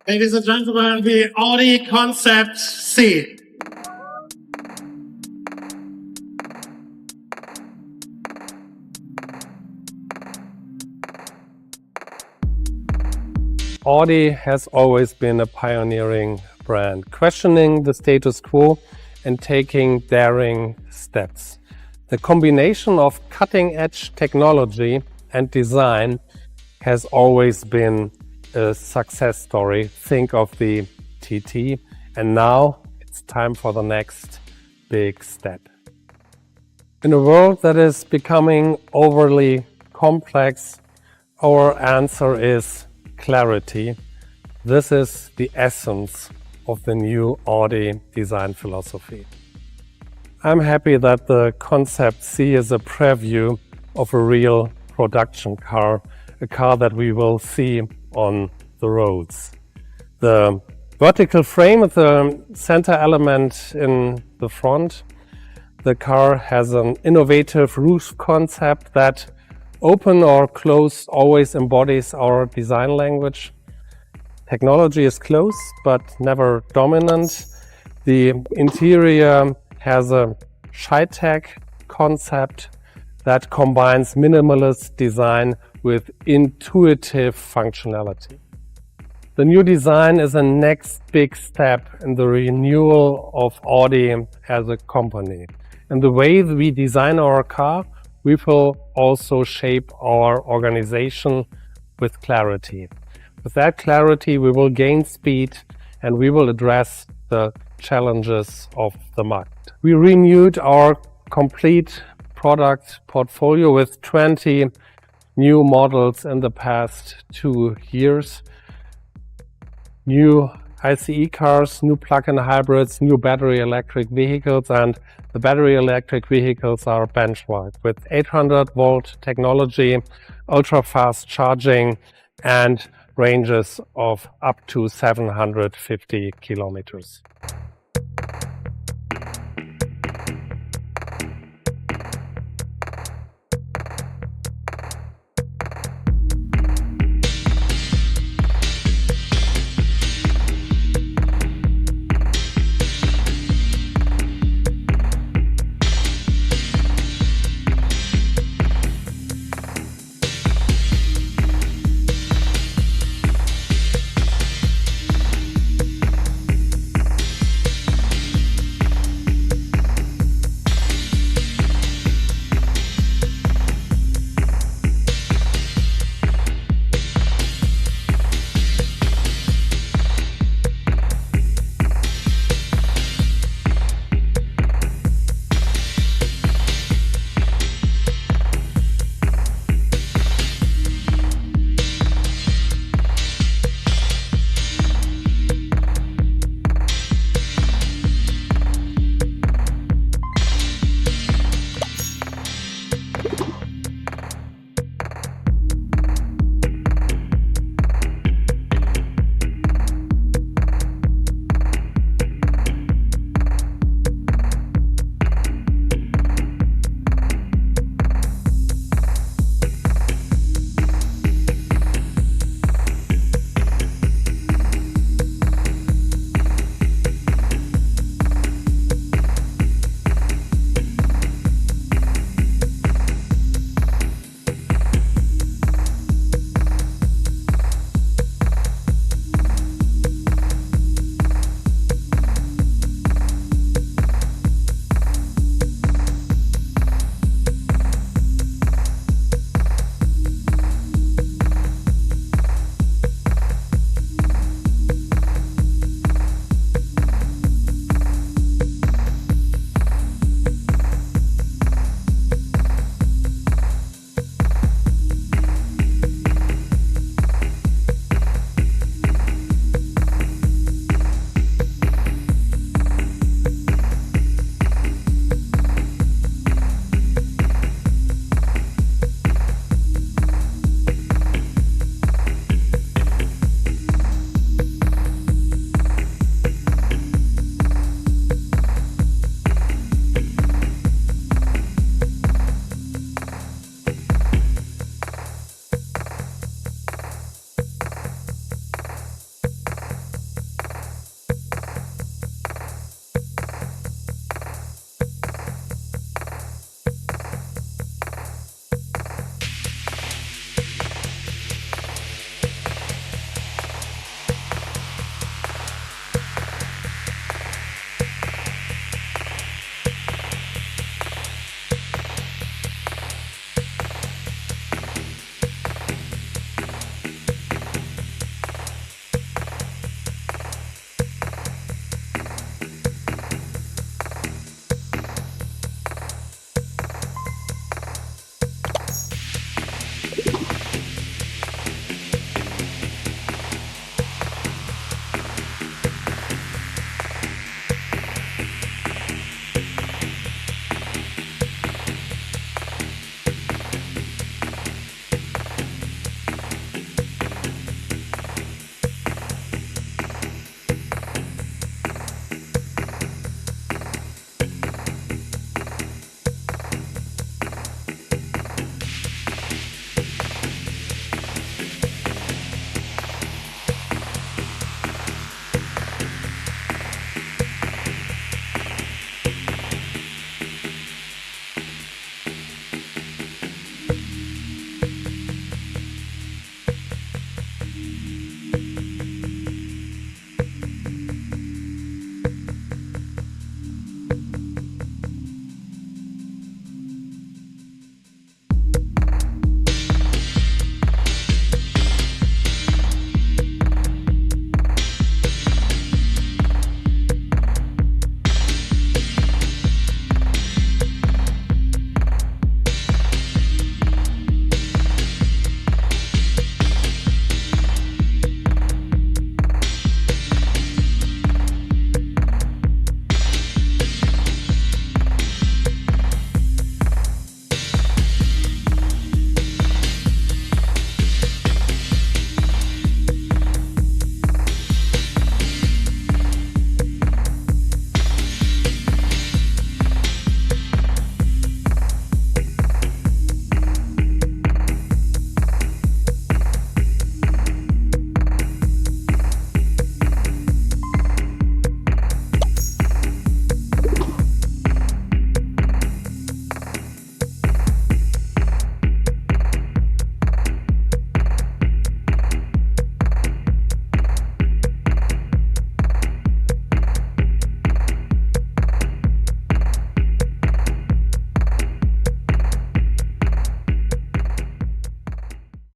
Ladies and gentlemen, the Audi Concept C. Audi has always been a pioneering brand, questioning the status quo and taking daring steps. The combination of cutting-edge technology and design has always been a success story. Think of the TT, and now it's time for the next big step. In a world that is becoming overly complex, our answer is clarity. This is the essence of the new Audi design philosophy. I'm happy that the Concept C is a preview of a real production car, a car that we will see on the roads. The vertical frame is the center element in the front. The car has an innovative roof concept that, open or closed, always embodies our design language. Technology is close but never dominant. The interior has a high-tech concept that combines minimalist design with intuitive functionality. The new design is a next big step in the renewal of Audi as a company. In the way we design our car, we will also shape our organization with clarity. With that clarity, we will gain speed and we will address the challenges of the market. We renewed our complete product portfolio with 20 new models in the past 2 years. New ICE cars, new plug-in hybrids, new battery electric vehicles, and the battery electric vehicles are benchmarked with 800-volt technology, ultra-fast charging, and ranges of up to 750 kilometers.